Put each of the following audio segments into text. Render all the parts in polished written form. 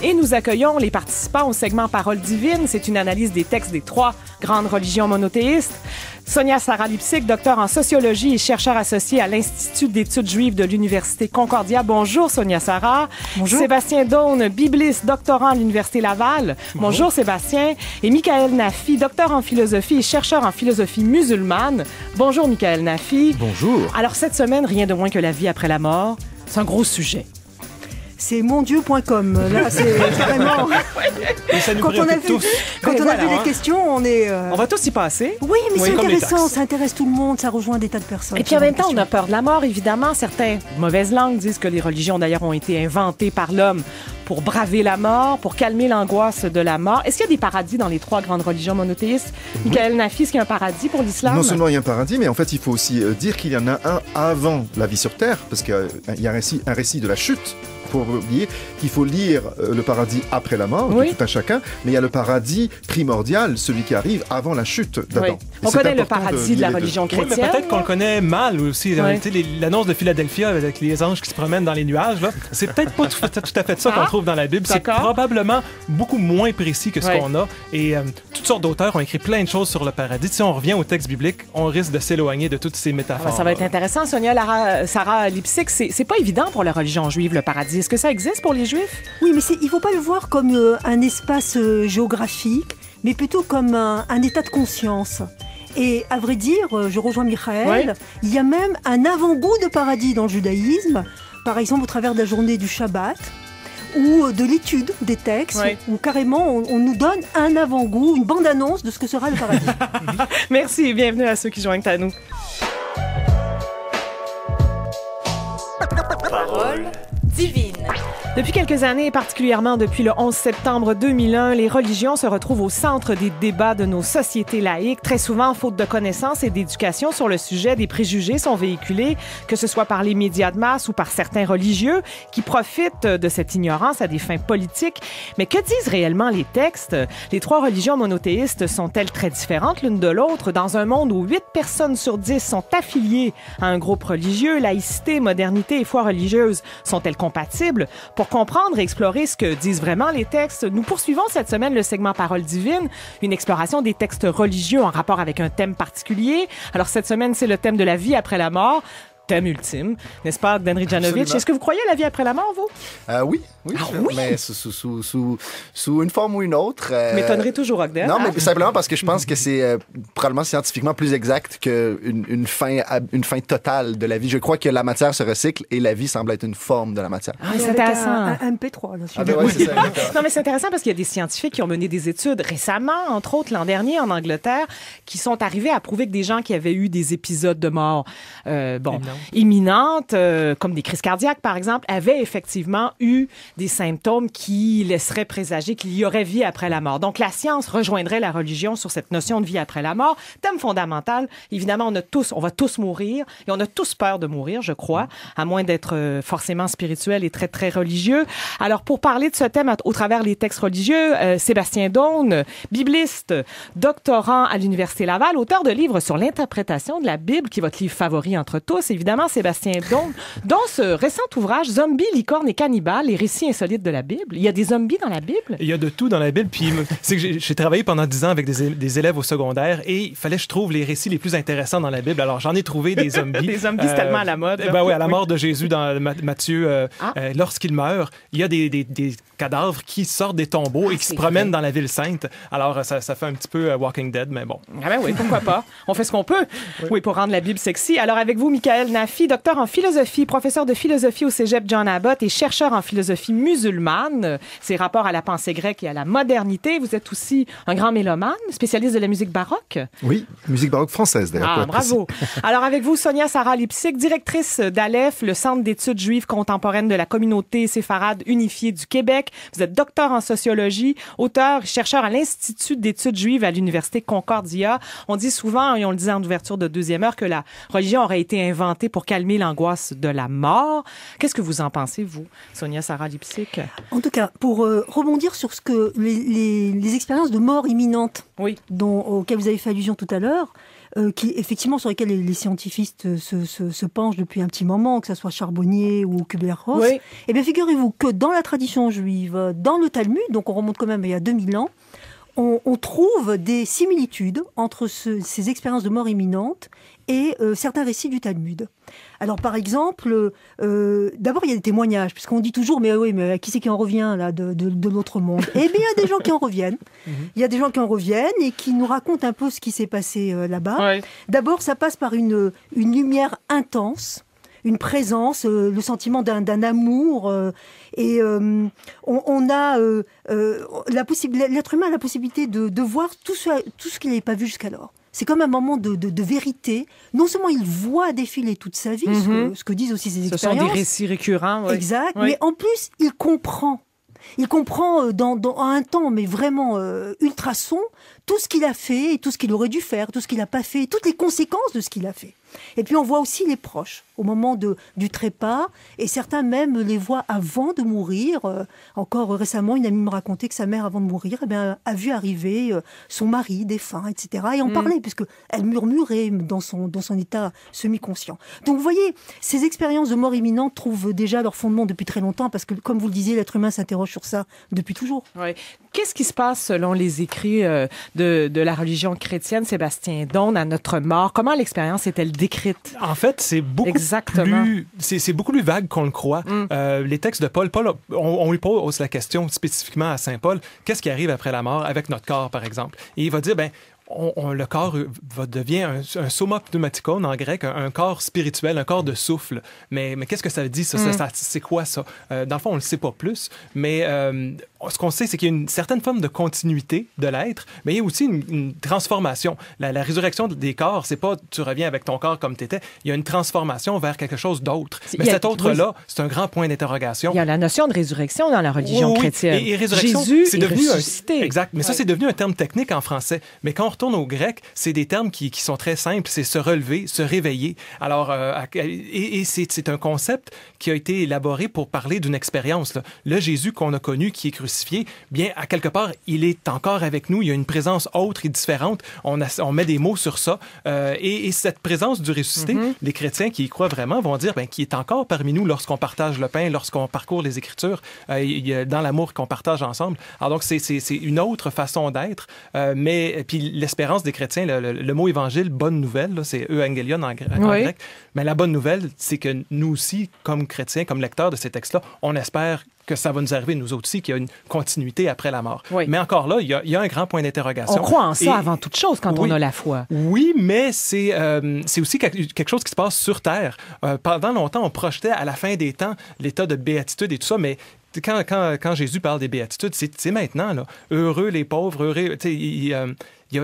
Et nous accueillons les participants au segment Parole divine. C'est une analyse des textes des 3 grandes religions monothéistes. Sonia Sarah Lipsik, docteur en sociologie et chercheur associé à l'Institut d'études juives de l'Université Concordia. Bonjour, Sonia Sarah. Bonjour. Sébastien Daune, bibliste, doctorant à l'Université Laval. Bonjour, Sébastien. Et Michael Nafi, docteur en philosophie et chercheur en philosophie musulmane. Bonjour, Michael Nafi. Bonjour. Alors, cette semaine, rien de moins que la vie après la mort. C'est un gros sujet. C'est mondieu.com. Là, c'est carrément... Et ça nous Quand on a vu, les questions, on est... On va tous y passer. Oui, mais c'est comme les intéressant. taxes. Ça intéresse tout le monde. Ça rejoint des tas de personnes. Et puis en même temps, on a peur de la mort, évidemment. Certains mauvaises langues disent que les religions, d'ailleurs, ont été inventées par l'homme pour braver la mort, pour calmer l'angoisse de la mort. Est-ce qu'il y a des paradis dans les 3 grandes religions monothéistes? Michael Nafi, est-ce qu'il y a un paradis pour l'islam? Non seulement il y a un paradis, mais en fait, il faut aussi dire qu'il y en a un avant la vie sur Terre, parce qu'il y a un récit de la chute. Pour oublier qu'il faut lire le paradis après la mort, Oui. de tout un chacun, mais il y a le paradis primordial, celui qui arrive avant la chute d'Adam. Oui. On connaît le paradis de la religion Oui, mais chrétienne. peut-être qu'on le connaît mal aussi. Ouais. Tu sais, l'annonce de Philadelphie avec les anges qui se promènent dans les nuages, là, c'est peut-être pas tout à fait ça qu'on trouve dans la Bible. C'est D'accord. probablement beaucoup moins précis que ce Ouais. qu'on a. Et toutes sortes d'auteurs ont écrit plein de choses sur le paradis. Si on revient au texte biblique, on risque de s'éloigner de toutes ces métaphores. Ça va être intéressant. Sonia Sarah Lipsik, c'est pas évident pour la religion juive, le paradis. Est-ce que ça existe pour les Juifs? Oui, mais il ne faut pas le voir comme un espace géographique, mais plutôt comme un état de conscience. Et à vrai dire, je rejoins Michael, il y a même un avant-goût de paradis dans le judaïsme, par exemple au travers de la journée du Shabbat, ou de l'étude des textes, où carrément on nous donne un avant-goût, une bande-annonce de ce que sera le paradis. Merci et bienvenue à ceux qui joignent à nous. Parole divine. Depuis quelques années, et particulièrement depuis le 11 septembre 2001, les religions se retrouvent au centre des débats de nos sociétés laïques. Très souvent, faute de connaissances et d'éducation sur le sujet, des préjugés sont véhiculés, que ce soit par les médias de masse ou par certains religieux qui profitent de cette ignorance à des fins politiques. Mais que disent réellement les textes? Les 3 religions monothéistes sont-elles très différentes l'une de l'autre? Dans un monde où 8 personnes sur 10 sont affiliées à un groupe religieux, laïcité, modernité et foi religieuse sont-elles compatibles? Pour comprendre et explorer ce que disent vraiment les textes, nous poursuivons cette semaine le segment Parole divine, une exploration des textes religieux en rapport avec un thème particulier. Alors cette semaine, c'est le thème de la vie après la mort. Thème ultime, n'est-ce pas, Dan Ridjanovic? Absolument. Est-ce que vous croyez à la vie après la mort, vous? Oui, mais sous une forme ou une autre. M'étonnerait toujours, Ogden. Non, mais simplement parce que je pense que c'est probablement scientifiquement plus exact qu'une fin totale de la vie. Je crois que la matière se recycle et la vie semble être une forme de la matière. Ah, c'est intéressant. Un MP3, là, Ah ben ouais, c'est ça. Non, mais c'est intéressant parce qu'il y a des scientifiques qui ont mené des études récemment, entre autres l'an dernier en Angleterre, qui sont arrivés à prouver que des gens qui avaient eu des épisodes de mort imminentes, comme des crises cardiaques par exemple, avaient effectivement eu des symptômes qui laisseraient présager qu'il y aurait vie après la mort. Donc la science rejoindrait la religion sur cette notion de vie après la mort. Thème fondamental, évidemment, on va tous mourir et on a tous peur de mourir, je crois, à moins d'être forcément spirituel et très, très religieux. Alors, pour parler de ce thème au travers les textes religieux, Sébastien Daune, bibliste, doctorant à l'Université Laval, auteur de livres sur l'interprétation de la Bible, qui est votre livre favori entre tous, évidemment, Sébastien Daune, dont ce récent ouvrage, Zombies, licornes et cannibales, les récits insolites de la Bible. Il y a des zombies dans la Bible? Il y a de tout dans la Bible. Puis c'est que j'ai travaillé pendant 10 ans avec des élèves au secondaire et il fallait que je trouve les récits les plus intéressants dans la Bible. Alors, j'en ai trouvé des zombies. Des zombies, c'est tellement à la mode. Ben oui, à la mort de Jésus dans Matthieu, lorsqu'il meurt, il y a des cadavres qui sortent des tombeaux et qui se promènent dans la ville sainte. Alors, ça fait un petit peu Walking Dead, mais bon. Ah ben oui, pourquoi pas? On fait ce qu'on peut. Oui, pour rendre la Bible sexy. Alors, avec vous, Michael Nafi, docteur en philosophie, professeur de philosophie au Cégep John Abbott et chercheur en philosophie musulmane. Ses rapports à la pensée grecque et à la modernité. Vous êtes aussi un grand mélomane, spécialiste de la musique baroque. Oui, musique baroque française d'ailleurs. Ah, bravo. Alors, avec vous, Sonia Sarah Lipsik, directrice d'ALEF, le Centre d'études juives contemporaines de la communauté séfarade unifiée du Québec. Vous êtes docteur en sociologie, auteur, chercheur à l'Institut d'études juives à l'Université Concordia. On dit souvent, et on le disait en ouverture de deuxième heure, que la religion aurait été inventée pour calmer l'angoisse de la mort. Qu'est-ce que vous en pensez, vous, Sonia Sarah Lipsik? En tout cas, pour rebondir sur ce que les expériences de mort imminente auxquelles vous avez fait allusion tout à l'heure, effectivement, sur lesquels les scientifiques se penchent depuis un petit moment, que ce soit Charbonnier ou Kübler-Ross. Oui. Eh bien, figurez-vous que dans la tradition juive, dans le Talmud, donc on remonte quand même il y a 2000 ans, on trouve des similitudes entre ces expériences de mort imminente et certains récits du Talmud. Alors, par exemple, d'abord, il y a des témoignages, puisqu'on dit toujours, mais oui, mais qui c'est qui en revient, là, de l'autre monde? Eh bien, il y a des gens qui en reviennent. Il y a des gens qui en reviennent et qui nous racontent un peu ce qui s'est passé là-bas. Ouais. D'abord, ça passe par une lumière intense, une présence, le sentiment d'un amour. Et on a l'être humain a la possibilité de voir tout ce qu'il n'avait pas vu jusqu'alors. C'est comme un moment de vérité. Non seulement il voit défiler toute sa vie, ce que disent aussi ses Ce expériences. sont des récits récurrents. Ouais. Exact, Oui. mais en plus, il comprend. Il comprend dans un temps, mais vraiment ultrason, tout ce qu'il a fait et tout ce qu'il aurait dû faire, tout ce qu'il n'a pas fait, toutes les conséquences de ce qu'il a fait. Et puis on voit aussi les proches au moment du trépas, et certains même les voient avant de mourir. Encore récemment, une amie me racontait que sa mère, avant de mourir, a vu arriver son mari défunt, etc. Et on parlait, puisqu'elle murmurait dans son état semi-conscient. Donc vous voyez, ces expériences de mort imminente trouvent déjà leur fondement depuis très longtemps, parce que, comme vous le disiez, l'être humain s'interroge sur ça depuis toujours. Ouais. Qu'est-ce qui se passe selon les écrits de la religion chrétienne, Sébastien Dône, à notre mort? Comment l'expérience est-elle décrite? En fait, c'est beaucoup c'est beaucoup plus vague qu'on le croit. Les textes de Paul, on lui pose la question spécifiquement à Saint Paul, qu'est-ce qui arrive après la mort avec notre corps, par exemple? Et il va dire, le corps devient un soma pneumaticon en grec, un corps spirituel, un corps de souffle. Mais qu'est-ce que ça dit, ça? C'est quoi ça? Dans le fond, on ne le sait pas plus, mais ce qu'on sait, c'est qu'il y a une certaine forme de continuité de l'être, mais il y a aussi une transformation. La résurrection des corps, c'est pas tu reviens avec ton corps comme tu étais, il y a une transformation vers quelque chose d'autre. Mais cet autre-là, c'est un grand point d'interrogation. Il y a la notion de résurrection dans la religion chrétienne. Et résurrection, Jésus c'est devenu ressuscité. Exact. Mais ça, c'est devenu un terme technique en français. Mais quand on retourne au grec, c'est des termes qui sont très simples. C'est se relever, se réveiller. Alors, c'est un concept qui a été élaboré pour parler d'une expérience. Là. Le Jésus qu'on a connu, qui est crucifié, bien, à quelque part, il est encore avec nous. Il y a une présence autre et différente. On met des mots sur ça. Et cette présence du ressuscité, les chrétiens qui y croient vraiment vont dire qu'il est encore parmi nous lorsqu'on partage le pain, lorsqu'on parcourt les Écritures, dans l'amour qu'on partage ensemble. Alors donc, c'est une autre façon d'être. Mais puis l'espérance des chrétiens, le mot évangile, bonne nouvelle, là, c'est euangelion en grec. Mais la bonne nouvelle, c'est que nous aussi, comme chrétiens, comme lecteurs de ces textes-là, on espère que ça va nous arriver, nous autres aussi, qu'il y a une continuité après la mort. Oui. Mais encore là, il y a un grand point d'interrogation. On croit en ça avant toute chose quand on a la foi. Oui, mais c'est aussi quelque chose qui se passe sur Terre. Pendant longtemps, on projetait à la fin des temps l'état de béatitude et tout ça, mais quand Jésus parle des béatitudes, c'est maintenant, là. Heureux les pauvres, heureux...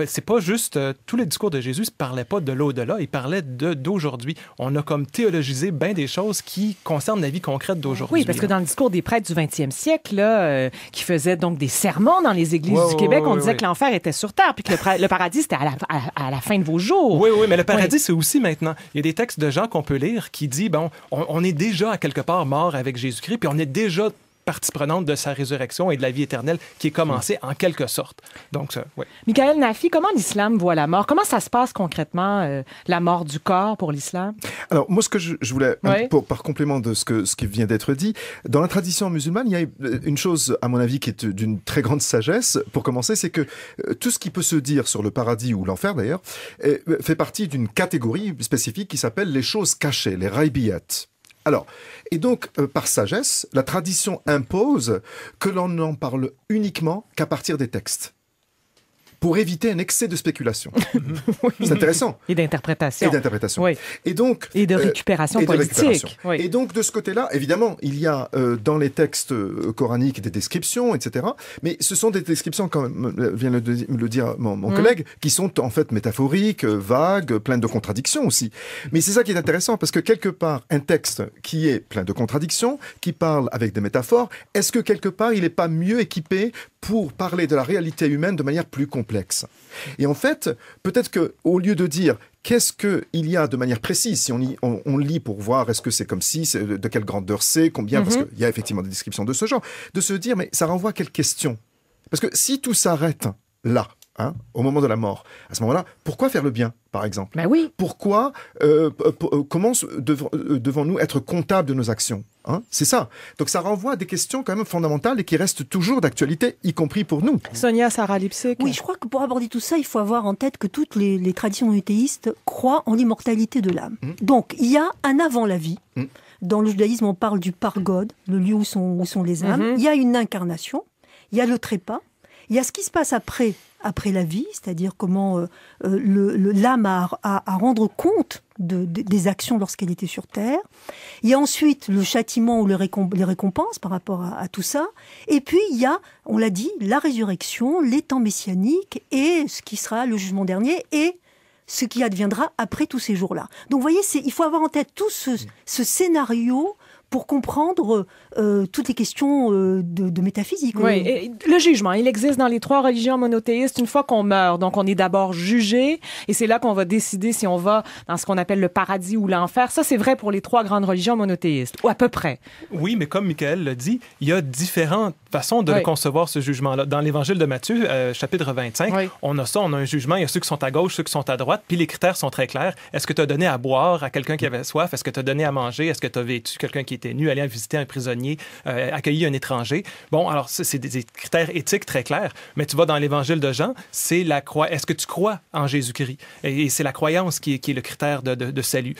c'est pas juste... tous les discours de Jésus ne parlaient pas de l'au-delà, il parlait d'aujourd'hui. On a comme théologisé bien des choses qui concernent la vie concrète d'aujourd'hui. Oui, parce que dans le discours des prêtres du 20e siècle, là, qui faisaient donc des sermons dans les églises du Québec, on disait que l'enfer était sur Terre, puis que le paradis, c'était à la fin de vos jours. Oui, mais le paradis, c'est aussi maintenant. Il y a des textes de Jean qu'on peut lire qui disent, on est déjà à quelque part mort avec Jésus-Christ, puis on est déjà partie prenante de sa résurrection et de la vie éternelle qui est commencée en quelque sorte. Donc, oui. Michael Nafi, comment l'islam voit la mort? Comment ça se passe concrètement, la mort du corps pour l'islam? Alors, moi, ce que je voulais, par complément de ce qui vient d'être dit, dans la tradition musulmane, il y a une chose, à mon avis, qui est d'une très grande sagesse. Pour commencer, c'est que tout ce qui peut se dire sur le paradis ou l'enfer, d'ailleurs, fait partie d'une catégorie spécifique qui s'appelle les choses cachées, les raibiyat. Alors, et donc, par sagesse, la tradition impose que l'on n'en parle uniquement qu'à partir des textes, pour éviter un excès de spéculation. C'est intéressant. Et d'interprétation. Oui. Et donc, et de récupération politique. Oui. Et donc, de ce côté-là, évidemment, il y a dans les textes coraniques des descriptions, etc. Mais ce sont des descriptions, comme vient de le dire mon collègue, qui sont en fait métaphoriques, vagues, pleines de contradictions aussi. Mais c'est ça qui est intéressant, parce que quelque part, un texte qui est plein de contradictions, qui parle avec des métaphores, est-ce que quelque part, il n'est pas mieux équipé pour parler de la réalité humaine de manière plus complexe? Et en fait, peut-être qu'au lieu de dire qu'est-ce qu'il y a de manière précise, si on lit pour voir est-ce que c'est comme si, de quelle grandeur c'est, combien, parce qu'il y a effectivement des descriptions de ce genre, de se dire, mais ça renvoie à quelle question? Parce que si tout s'arrête là, au moment de la mort. À ce moment-là, pourquoi faire le bien, par exemple? Ben oui. Pourquoi, comment devons-nous être comptables de nos actions? C'est ça. Donc ça renvoie à des questions quand même fondamentales et qui restent toujours d'actualité, y compris pour nous. Sonia Sarah Lipsick. Oui, je crois que pour aborder tout ça, il faut avoir en tête que toutes les traditions monothéistes croient en l'immortalité de l'âme. Donc il y a un avant la vie. Dans le judaïsme, on parle du pargod, le lieu où sont les âmes. Il y a une incarnation, il y a le trépas, il y a ce qui se passe après la vie, c'est-à-dire comment l'âme a à rendre compte des actions lorsqu'elle était sur Terre. Il y a ensuite le châtiment ou les récompenses par rapport à tout ça. Et puis il y a, on l'a dit, la résurrection, les temps messianiques et ce qui sera le jugement dernier et ce qui adviendra après tous ces jours-là. Donc vous voyez, il faut avoir en tête tout ce scénario pour comprendre toutes les questions de métaphysique. Oui, et le jugement, il existe dans les 3 religions monothéistes une fois qu'on meurt. Donc, on est d'abord jugé et c'est là qu'on va décider si on va dans ce qu'on appelle le paradis ou l'enfer. Ça, c'est vrai pour les 3 grandes religions monothéistes, ou à peu près. Oui, mais comme Michael l'a dit, il y a différentes façons de concevoir ce jugement-là. Dans l'Évangile de Matthieu, chapitre 25, on a un jugement. Il y a ceux qui sont à gauche, ceux qui sont à droite, puis les critères sont très clairs. Est-ce que tu as donné à boire à quelqu'un qui avait soif? Est-ce que tu as donné à manger? Est-ce que tu as vêtu quelqu'un qui était nu, aller visiter un prisonnier, accueillir un étranger? Bon, alors c'est des critères éthiques très clairs. Mais tu vas dans l'Évangile de Jean, c'est est-ce que tu crois en Jésus-Christ? Et c'est la croyance qui est le critère de salut.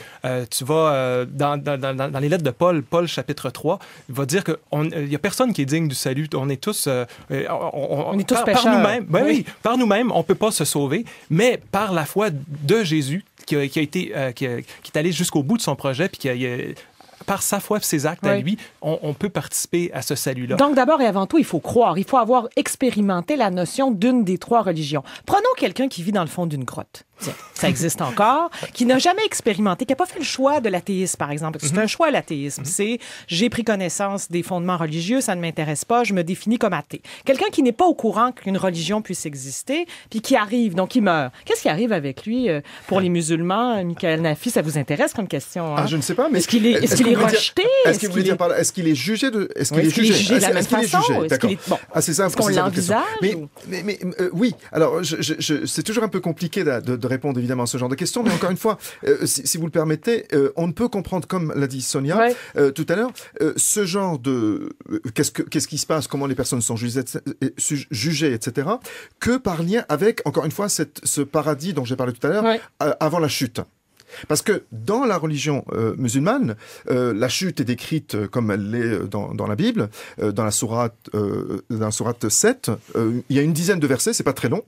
Tu vas dans les lettres de Paul chapitre 3, il va dire qu'il n'y a personne qui est digne du salut. On est tous... on est tous pécheurs. Par nous-mêmes, oui, par nous-mêmes, on ne peut pas se sauver, mais par la foi de Jésus, qui est allé jusqu'au bout de son projet, puis par sa foi et ses actes à lui, on peut participer à ce salut-là. Donc, d'abord et avant tout, il faut croire. Il faut avoir expérimenté la notion d'une des 3 religions. Prenons quelqu'un qui vit dans le fond d'une grotte. Tiens, ça existe encore, qui n'a jamais expérimenté, qui n'a pas fait le choix de l'athéisme, par exemple. C'est un choix, l'athéisme. C'est, j'ai pris connaissance des fondements religieux, ça ne m'intéresse pas, je me définis comme athée. Quelqu'un qui n'est pas au courant qu'une religion puisse exister, puis qui arrive, donc il meurt. Qu'est-ce qui arrive avec lui pour les musulmans? Michael Nafi, ça vous intéresse comme question? Je ne sais pas, mais... Est-ce qu'il est rejeté? Est-ce qu'il dire par là, est-ce qu'il est jugé de... Est-ce qu'il est jugé de la même façon? D'accord. C'est ça. Est-ce qu'on l'envisage? Mais oui. Alors, c'est toujours un peu compliqué de répondre évidemment à ce genre de questions, mais encore une fois, si vous le permettez, on ne peut comprendre, comme l'a dit Sonia tout à l'heure, ce genre de qu'est-ce qui se passe, comment les personnes sont jugées, etc., que par lien avec, encore une fois, ce paradis dont j'ai parlé tout à l'heure, avant la chute. Parce que dans la religion musulmane, la chute est décrite comme elle l'est dans la Bible, dans la sourate 7. Il y a une dizaine de versets, c'est pas très long.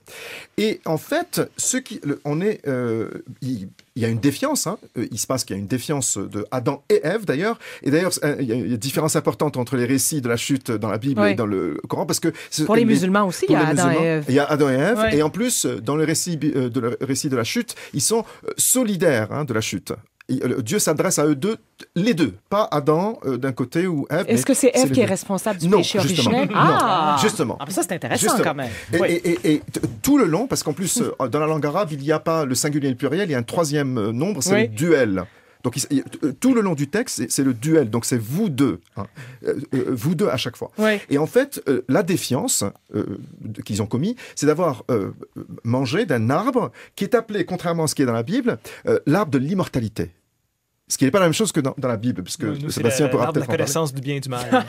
Et en fait, il y a une défiance. Il se passe qu'il y a une défiance de Adam et Ève d'ailleurs. Et d'ailleurs, il y a une différence importante entre les récits de la chute dans la Bible et dans le Coran, parce que pour les musulmans aussi, il y a Adam et Ève. Il y a Adam et Ève, et en plus, dans le récit de la chute, ils sont solidaires de la chute. Dieu s'adresse à eux deux, les deux, pas Adam d'un côté ou Ève. Est-ce que c'est Ève qui est responsable du péché originel? Non, justement. Ça, c'est intéressant quand même. Et tout le long, parce qu'en plus, dans la langue arabe, il n'y a pas le singulier et le pluriel, il y a un troisième nombre, c'est le duel. Donc, tout le long du texte, c'est le duel. Donc, c'est vous deux. Vous deux à chaque fois. Et en fait, la défiance qu'ils ont commis, c'est d'avoir mangé d'un arbre qui est appelé, contrairement à ce qui est dans la Bible, l'arbre de l'immortalité. Ce qui n'est pas la même chose que dans la Bible, puisque Sébastien pourra peut-être en parler. La connaissance du bien et du mal.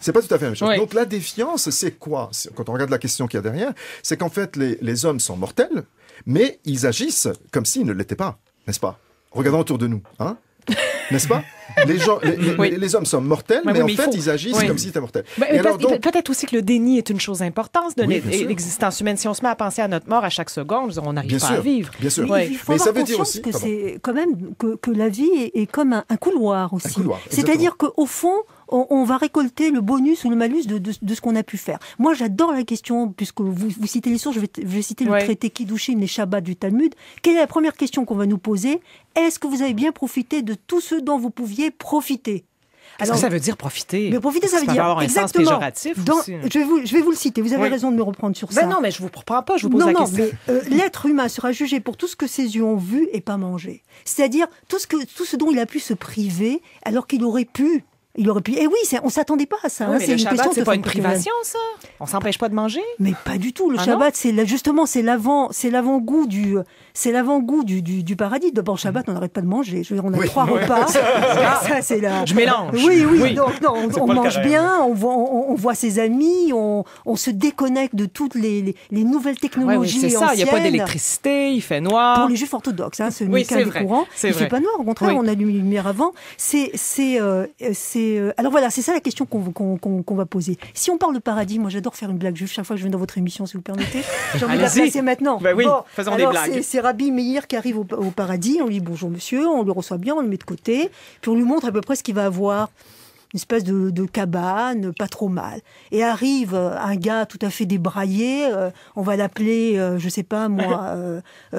C'est pas tout à fait la même chose. Donc la défiance, c'est quoi? Quand on regarde la question qu'il y a derrière, c'est qu'en fait, les hommes sont mortels, mais ils agissent comme s'ils ne l'étaient pas, n'est-ce pas? Regardons autour de nous, n'est-ce pas? Les hommes sont mortels, mais en fait, ils agissent comme s'ils étaient mortels. Peut-être aussi que le déni est une chose importante de l'existence humaine. Si on se met à penser à notre mort à chaque seconde, on n'arrive pas à vivre. Bien sûr. Mais il faut avoir conscience que c'est quand même que la vie est comme un couloir aussi. C'est-à-dire qu'au fond, on va récolter le bonus ou le malus de ce qu'on a pu faire. Moi, j'adore la question, puisque vous citez les sources, je vais citer le traité Kiddushin et Shabbat du Talmud. Quelle est la première question qu'on va nous poser? Est-ce que vous avez bien profité de tout ce dont vous pouviez profiter? Qu'est-ce que ça veut dire profiter? Mais profiter, ça veut dire avoir un sens péjoratif aussi. Je vais vous le citer. Vous avez raison de me reprendre sur ça. Non, mais je vous reprends pas. Je vous pose la question. Mais l'être humain sera jugé pour tout ce que ses yeux ont vu et pas mangé. C'est-à-dire tout ce dont il a pu se priver, alors qu'il aurait pu Il aurait pu. Et oui, on s'attendait pas à ça. Oui, mais le Shabbat, c'est pas une culturelle. privation, ça? On s'empêche pas de manger? Mais pas du tout. Le Ah Shabbat, c'est l'avant-goût du paradis. D'abord, le Shabbat, on n'arrête pas de manger. Je veux dire, on a 3 repas. Ça, c'est là. Je mélange. Oui. Donc, non, on mange carême. bien, on voit ses amis, on se déconnecte de toutes les nouvelles technologies c'est ça. Il n'y a pas anciennes. d'électricité, il fait noir. Pour les juifs orthodoxes, ce Oui, n'est qu'un c'est des vrai. courants. C'est Il vrai. fait pas noir, au contraire, Oui. on allume une lumière avant. Alors voilà, c'est ça la question qu'on va poser. Si on parle de paradis, moi j'adore faire une blague juive chaque fois que je viens dans votre émission, si vous permettez. J'ai envie de la Allez-y. placer maintenant. Ben oui, faisons des blagues. C'est Rabbi Meir qui arrive au paradis, on lui dit bonjour monsieur, on le reçoit bien, on le met de côté, puis on lui montre à peu près ce qu'il va avoir. Une espèce de cabane, pas trop mal. Et arrive un gars tout à fait débraillé, on va l'appeler, je sais pas moi,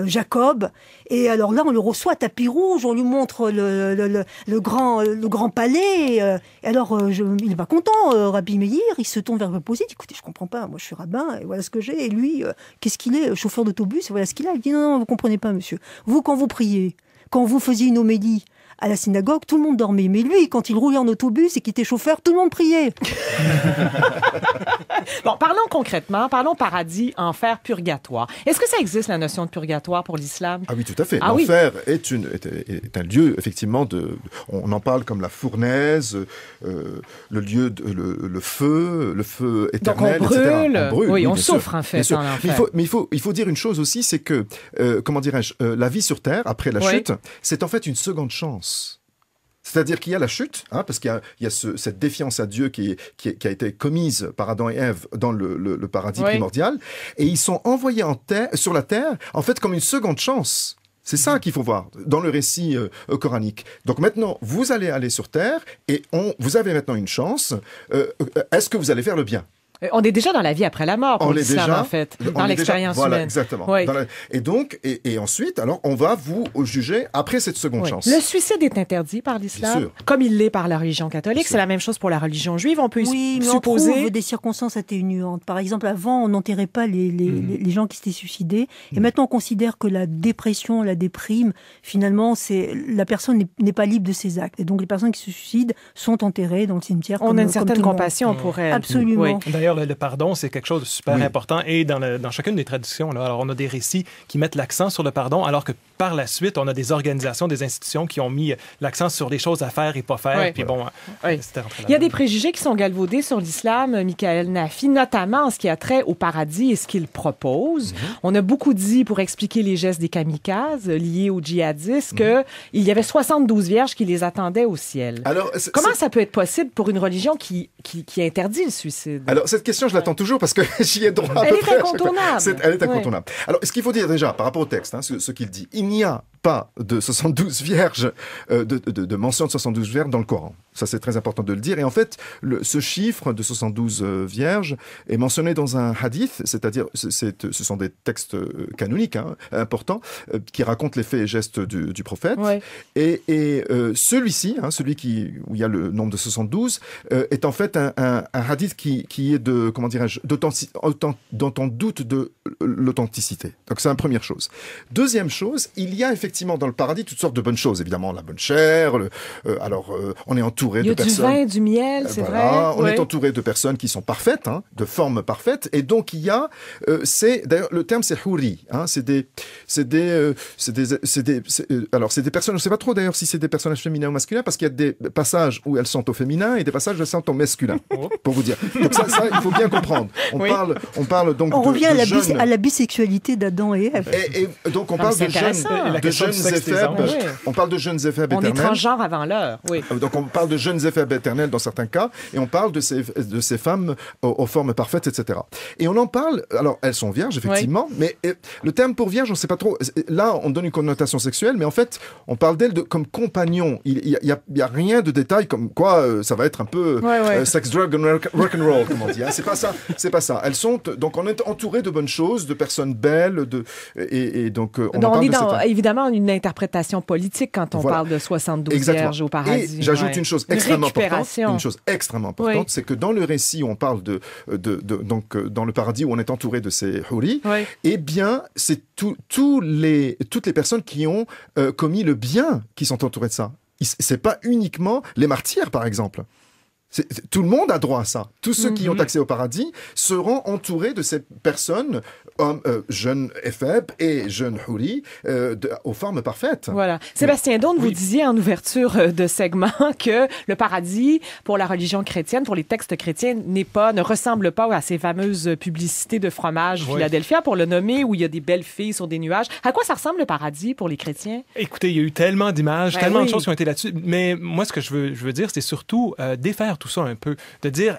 Jacob. Et alors là, on le reçoit à tapis rouge, on lui montre le grand palais. Et alors, il est pas content, Rabbi Meir, il se tourne vers le posé, il dit, écoutez, je comprends pas, moi je suis rabbin, et voilà ce que j'ai. Et lui, qu'est-ce qu'il est, chauffeur d'autobus, et voilà ce qu'il a. Il dit, non, vous comprenez pas, monsieur. Vous, quand vous priez, quand vous faisiez une homélie, à la synagogue, tout le monde dormait. Mais lui, quand il roulait en autobus et qu'il était chauffeur, tout le monde priait. Bon, parlons concrètement, parlons paradis, enfer, purgatoire. Est-ce que ça existe, la notion de purgatoire pour l'islam? Ah oui, tout à fait. Ah oui. L'enfer est un lieu, effectivement, on en parle comme la fournaise, le lieu, le feu éternel, donc on etc. brûle. On brûle, Oui, on bien sûr, souffre, en fait, bien sûr. dans l'enfer. Mais il faut dire une chose aussi, c'est que, comment dirais-je, la vie sur Terre, après la Oui. chute, c'est en fait une seconde chance. C'est-à-dire qu'il y a la chute, parce qu'il y a cette défiance à Dieu qui a été commise par Adam et Ève dans le paradis primordial, et ils sont envoyés sur la terre, en fait, comme une seconde chance. C'est ça qu'il faut voir dans le récit coranique. Donc maintenant, vous allez aller sur terre, et vous avez maintenant une chance. Est-ce que vous allez faire le bien? On est déjà dans la vie après la mort pour l'islam, en fait, dans l'expérience voilà, humaine. Exactement. Oui. Et donc, et ensuite, alors, on va vous juger après cette seconde Oui. chance. Le suicide est interdit par l'islam, Bien sûr. comme il l'est par la religion catholique. Bien C'est la même chose pour la religion juive. On peut Oui, mais on supposer... trouve des circonstances atténuantes. Par exemple, avant, on n'enterrait pas les gens qui s'étaient suicidés. Et maintenant, on considère que la dépression, la déprime, finalement, la personne n'est pas libre de ses actes. Et donc, les personnes qui se suicident sont enterrées dans le cimetière. On a une certaine compassion pour elles. Absolument. Oui. D'ailleurs, le pardon, c'est quelque chose de super important. Et dans chacune des traditions, là, alors on a des récits qui mettent l'accent sur le pardon, alors que par la suite, on a des organisations, des institutions qui ont mis l'accent sur les choses à faire et pas faire. Oui. Puis bon, Oui. c'était rentré Il y a là-dedans. des préjugés qui sont galvaudés sur l'islam, Michael Nafi, notamment en ce qui a trait au paradis et ce qu'il propose. On a beaucoup dit, pour expliquer les gestes des kamikazes liés aux djihadistes, qu'il y avait 72 vierges qui les attendaient au ciel. Alors, Comment ça peut être possible pour une religion qui interdit le suicide? Alors, cette question, je l'attends toujours parce que j'y ai droit à Elle peu est près à chaque fois. incontournable. Elle est incontournable. Alors, ce qu'il faut dire déjà, par rapport au texte, ce qu'il dit, il n'y a pas de 72 vierges, de mention de 72 vierges dans le Coran. Ça, c'est très important de le dire. Et en fait, ce chiffre de 72 vierges est mentionné dans un hadith, c'est-à-dire, ce sont des textes canoniques, importants, qui racontent les faits et gestes du prophète. Ouais. Et celui-ci, celui où il y a le nombre de 72, est en fait un hadith qui est de, comment dirais-je, dont on doute de l'authenticité. Donc c'est la première chose. Deuxième chose, il y a effectivement dans le paradis toutes sortes de bonnes choses. Évidemment, la bonne chair, on est entouré de personnes... Il y a du vin, du miel, c'est vrai. On est entouré de personnes qui sont parfaites, de forme parfaite, et donc il y a, d'ailleurs le terme c'est houri, c'est des personnes, je ne sais pas trop d'ailleurs si c'est des personnages féminins ou masculins, parce qu'il y a des passages où elles sont au féminin et des passages où elles sont au masculin, pour vous dire. Donc ça, il faut bien comprendre. On parle donc on revient à la bisexualité d'Adam et Ève. Et donc on parle de jeunes éphèbes. On parle de jeunes éphèbes éternels. On est transgenre avant l'heure, oui. Donc on parle de jeunes éphèbes éternels dans certains cas, et on parle de ces femmes aux formes parfaites, etc. Et on en parle, alors elles sont vierges, effectivement, mais le terme pour vierge, on ne sait pas trop. Là, on donne une connotation sexuelle, mais en fait, on parle d'elles comme compagnons. Il y a rien de détail comme quoi ça va être un peu sex, drug and rock and roll, comme on dit. C'est pas ça. Elles sont, donc on est entouré de bonnes choses, de personnes belles, et donc on est dans évidemment une interprétation politique quand on parle de 72 vierges au paradis. Et j'ajoute une chose extrêmement importante, c'est que dans le récit où on parle donc dans le paradis où on est entouré de ces houris, eh bien c'est toutes les personnes qui ont commis le bien qui sont entourées de ça. C'est pas uniquement les martyrs, par exemple. Tout le monde a droit à ça. Tous ceux qui ont accès au paradis seront entourés de ces personnes, hommes, jeunes éphèbes et jeunes houris, aux formes parfaites. Voilà. Sébastien Daune, vous disiez en ouverture de segment que le paradis, pour la religion chrétienne, pour les textes chrétiens, ne ressemble pas à ces fameuses publicités de fromage Philadelphia, pour le nommer, où il y a des belles filles sur des nuages. À quoi ça ressemble le paradis pour les chrétiens? Écoutez, il y a eu tellement d'images, tellement de choses qui ont été là-dessus. Mais moi, ce que je veux dire, c'est surtout défaire tout ça un peu. De dire,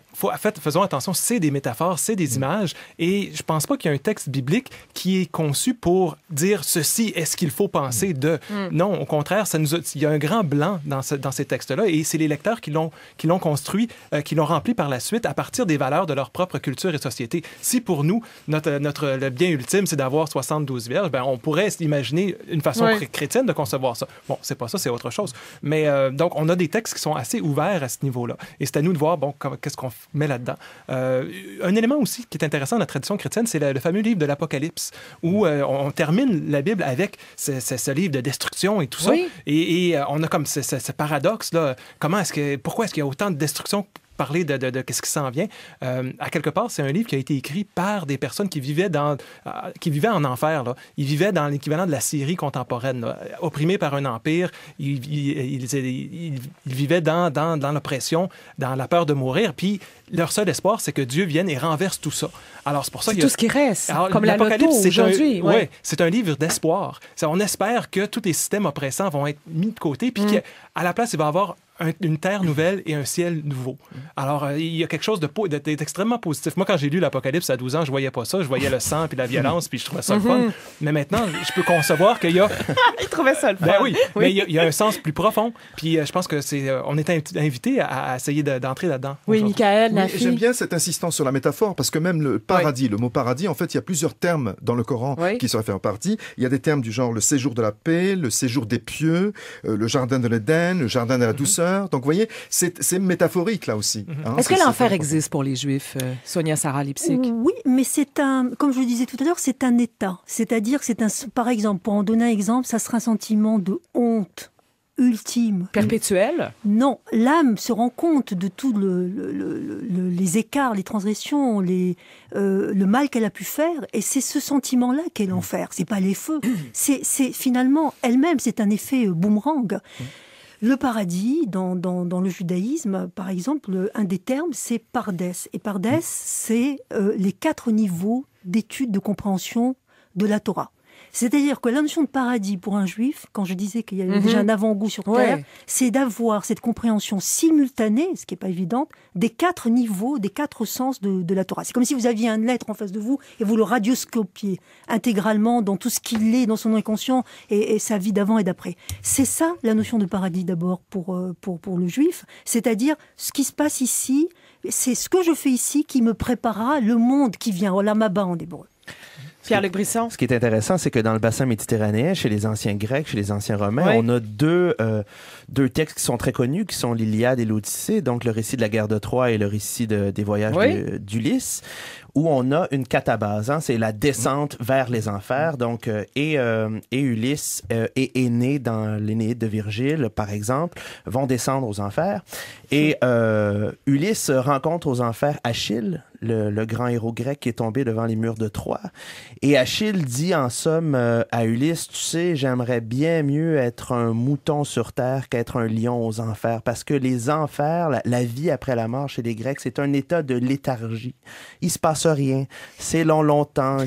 faisons attention, c'est des métaphores, c'est des images. Et je pense pas qu'il y a un texte biblique qui est conçu pour dire ceci est ce qu'il faut penser de. Non, au contraire, il y a un grand blanc dans ces textes-là. Et c'est les lecteurs qui l'ont construit, qui l'ont rempli par la suite à partir des valeurs de leur propre culture et société. Si pour nous, le bien ultime, c'est d'avoir 72 vierges, ben, on pourrait imaginer une façon chrétienne de concevoir ça. Bon, c'est pas ça, c'est autre chose. Mais donc, on a des textes qui sont assez ouverts à ce niveau-là. Et c'est à nous de voir, bon, qu'est-ce qu'on met là-dedans. Un élément aussi qui est intéressant dans la tradition chrétienne, c'est le fameux livre de l'Apocalypse, où on termine la Bible avec ce livre de destruction et tout ça. Et on a comme ce paradoxe-là. Pourquoi est-ce qu'il y a autant de destruction? Parler de qu'est-ce qui s'en vient. À quelque part, c'est un livre qui a été écrit par des personnes qui vivaient en enfer. Là. Ils vivaient dans l'équivalent de la Syrie contemporaine, là. Opprimés par un empire. Ils vivaient dans l'oppression, dans la peur de mourir. Puis leur seul espoir, c'est que Dieu vienne et renverse tout ça. Alors c'est pour ça c'est tout ce qui reste, comme la loto aujourd'hui. C'est un livre d'espoir. On espère que tous les systèmes oppressants vont être mis de côté, puis qu'à la place, il va y avoir une terre nouvelle et un ciel nouveau. Alors, il y a quelque chose d'extrêmement positif. Moi, quand j'ai lu l'Apocalypse à 12 ans, je voyais pas ça. Je voyais le sang puis la violence, puis je trouvais ça le fun. Mais maintenant, je peux concevoir qu'il y a... Il trouvait ça le fun. Ben oui, mais il y a un sens plus profond. Puis je pense que on est invité à essayer d'entrer là-dedans. Oui, Michael, Nafi. J'aime bien cette insistance sur la métaphore, parce que même le paradis, le mot paradis, en fait, il y a plusieurs termes dans le Coran qui se réfèrent au paradis. Il y a des termes du genre le séjour de la paix, le séjour des pieux, le jardin de l'Éden, le jardin de la douceur. Donc, vous voyez, c'est métaphorique, là aussi. Est-ce que l'enfer existe pour les Juifs, Sonia Sarah Lipsic? Oui, mais comme je le disais tout à l'heure, c'est un état. C'est-à-dire, par exemple, pour en donner un exemple, ça sera un sentiment de honte ultime. Perpétuel? Non, l'âme se rend compte de tous les écarts, les transgressions, le mal qu'elle a pu faire, et c'est ce sentiment-là qu'est l'enfer. C'est pas les feux. C'est finalement, elle-même, c'est un effet boomerang. Le paradis, dans le judaïsme, par exemple, un des termes, c'est Pardès. Et Pardès, c'est les 4 niveaux d'étude de compréhension de la Torah. C'est-à-dire que la notion de paradis pour un juif, quand je disais qu'il y avait déjà un avant-goût sur Terre, c'est d'avoir cette compréhension simultanée, ce qui n'est pas évident, des 4 niveaux, des 4 sens de la Torah. C'est comme si vous aviez un être en face de vous et vous le radioscopiez intégralement dans tout ce qu'il est, dans son inconscient et sa vie d'avant et d'après. C'est ça la notion de paradis d'abord pour le juif, c'est-à-dire ce qui se passe ici, c'est ce que je fais ici qui me préparera le monde qui vient, Olam Haba en hébreu. Pierre-Luc Brisson. Ce qui est intéressant, c'est que dans le bassin méditerranéen, chez les anciens Grecs, chez les anciens Romains, on a deux textes qui sont très connus, qui sont l'Iliade et l'Odyssée, donc le récit de la guerre de Troie et le récit des voyages d'Ulysse, où on a une catabase, hein, c'est la descente vers les enfers. Donc, et Ulysse et Énée, dans l'Énéide de Virgile, par exemple, vont descendre aux enfers. Et Ulysse rencontre aux enfers Achille, le grand héros grec qui est tombé devant les murs de Troie. Et Achille dit en somme à Ulysse, tu sais, j'aimerais bien mieux être un mouton sur terre qu'être un lion aux enfers, parce que les enfers, la vie après la mort chez les Grecs, c'est un état de léthargie. Il se passe rien. C'est longtemps.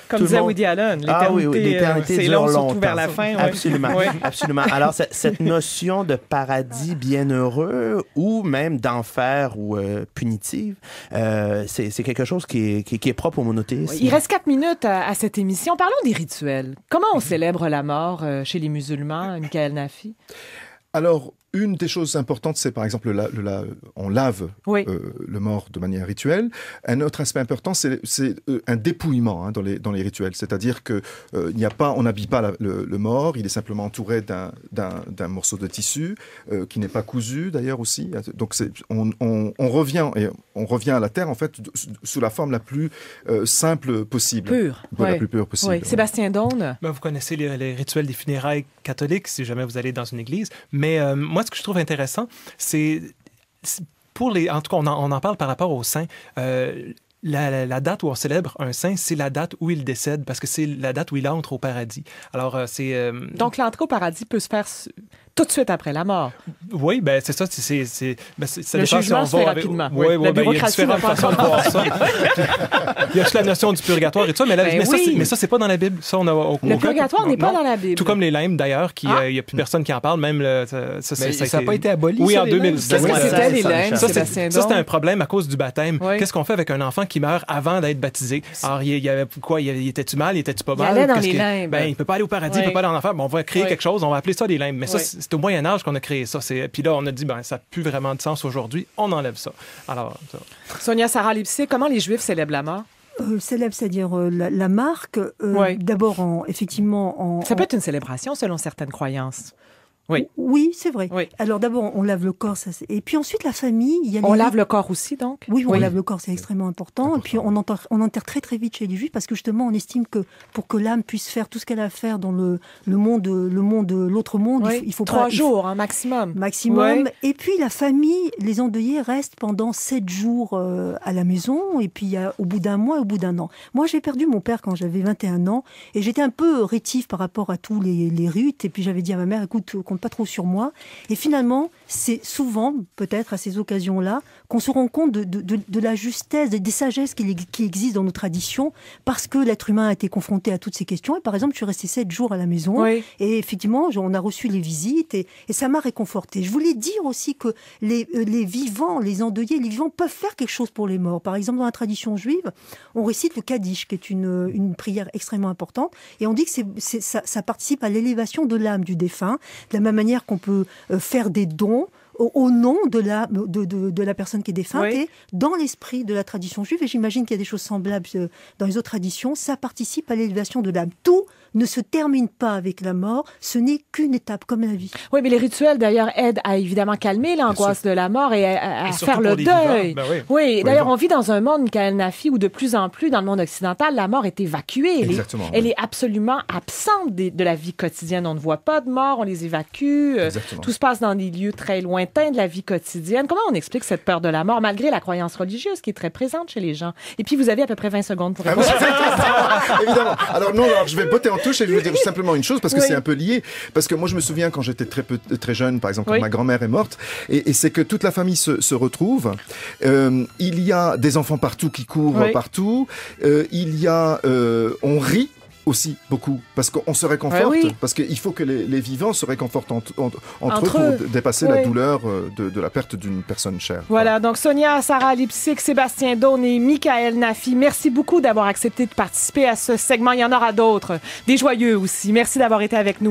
Comme disait Woody Allen, l'éternité c'est long, longtemps. Surtout vers la fin. Absolument, absolument. Alors, cette notion de paradis bienheureux ou même d'enfer ou punitive, c'est quelque chose qui est propre au monothéisme. Il reste 4 minutes à cette émission. Parlons des rituels. Comment on célèbre la mort chez les musulmans, Michael Nafi? Alors, une des choses importantes, c'est par exemple, on lave le mort de manière rituelle. Un autre aspect important, c'est un dépouillement dans les rituels. C'est-à-dire que on n'habille pas le mort, il est simplement entouré d'un morceau de tissu qui n'est pas cousu d'ailleurs aussi. Donc on revient à la terre en fait sous la forme la plus simple possible. Pure. La plus pure possible. Oui. Sébastien Daune. Vous connaissez les rituels des funérailles catholiques si jamais vous allez dans une église. Mais moi, ce que je trouve intéressant, c'est En tout cas, on en parle par rapport aux saints. La date où on célèbre un saint, c'est la date où il décède, parce que c'est la date où il entre au paradis. Alors, c'est... Donc, l'entrée au paradis peut se faire tout de suite après la mort. Oui, ben c'est ça. Ça le jugement se fait rapidement. Oui, il y a différentes façons de voir ça. Il y a juste la notion du purgatoire et tout ça, mais ça, c'est pas dans la Bible. Ça, le purgatoire n'est pas dans la Bible. Tout comme les limbes, d'ailleurs, il n'y a plus personne qui en parle. Même ça n'a pas été aboli. Oui, en 2000. C'était les limbes, Sébastien Dôme. Ça, c'était un problème à cause du baptême. Qu'est-ce qu'on fait avec un enfant qui meurt avant d'être baptisé? Alors, il y avait quoi? Il était-tu mal? Il était-tu pas mal? Il allait dans les limbes. Il peut pas aller au paradis, il peut pas aller en enfer. On va créer quelque chose, on va appeler ça des limbes. Mais ça, c'est au Moyen-Âge qu'on a créé ça. Puis là, on a dit, ça n'a plus vraiment de sens aujourd'hui, on enlève ça. Alors, ça. Sonia Sarah Lipsey, comment les Juifs célèbrent la mort? Célèbre, c'est-à-dire la marque, d'abord, effectivement... Ça peut être une célébration selon certaines croyances. Oui, c'est vrai. Oui. Alors d'abord, on lave le corps, et puis ensuite la famille. On lave le corps aussi, donc? Oui, on lave le corps, c'est extrêmement important. Et puis on enterre très très vite chez les Juifs, parce que justement, on estime que pour que l'âme puisse faire tout ce qu'elle a à faire dans l'autre monde, il faut 3 jours, maximum. Maximum. Ouais. Et puis la famille, les endeuillés restent pendant 7 jours à la maison, et puis au bout d'un mois, au bout d'un an. Moi, j'ai perdu mon père quand j'avais 21 ans, et j'étais un peu rétive par rapport à tous les rites, et puis j'avais dit à ma mère, écoute, compte pas trop sur moi. Et finalement, c'est souvent, peut-être à ces occasions-là, qu'on se rend compte de la justesse, des sagesses qui existent dans nos traditions, parce que l'être humain a été confronté à toutes ces questions. Et par exemple, je suis restée 7 jours à la maison, et effectivement, on a reçu les visites, et ça m'a réconfortée. Je voulais dire aussi que les vivants, les endeuillés, les vivants peuvent faire quelque chose pour les morts. Par exemple, dans la tradition juive, on récite le Kaddish, qui est une prière extrêmement importante, et on dit que ça participe à l'élévation de l'âme du défunt, de la même manière qu'on peut faire des dons au nom de la personne qui est défunte, et dans l'esprit de la tradition juive, et j'imagine qu'il y a des choses semblables dans les autres traditions, ça participe à l'élévation de l'âme. Tout ne se termine pas avec la mort, ce n'est qu'une étape, comme la vie. Oui, mais les rituels, d'ailleurs, aident à évidemment calmer l'angoisse de la mort et à faire le deuil. Oui, d'ailleurs, on vit dans un monde, Michael Nafi, où de plus en plus, dans le monde occidental, la mort est évacuée. Elle est absolument absente de la vie quotidienne. On ne voit pas de mort, on les évacue. Tout se passe dans des lieux très lointains de la vie quotidienne. Comment on explique cette peur de la mort, malgré la croyance religieuse qui est très présente chez les gens? Et puis, vous avez à peu près 20 secondes pour répondre. Évidemment. Alors, je vais botter en touche et je veux dire simplement une chose, parce que c'est un peu lié. Parce que moi, je me souviens quand j'étais très jeune, par exemple, quand ma grand-mère est morte, et c'est que toute la famille se retrouve. Il y a des enfants partout qui courent partout. On rit aussi beaucoup, parce qu'on se réconforte, parce qu'il faut que les vivants se réconfortent entre eux pour dépasser la douleur de la perte d'une personne chère. Voilà, donc Sonia Sarah Lipsey, Sébastien Dôme et Michael Nafi, merci beaucoup d'avoir accepté de participer à ce segment. Il y en aura d'autres, des joyeux aussi. Merci d'avoir été avec nous.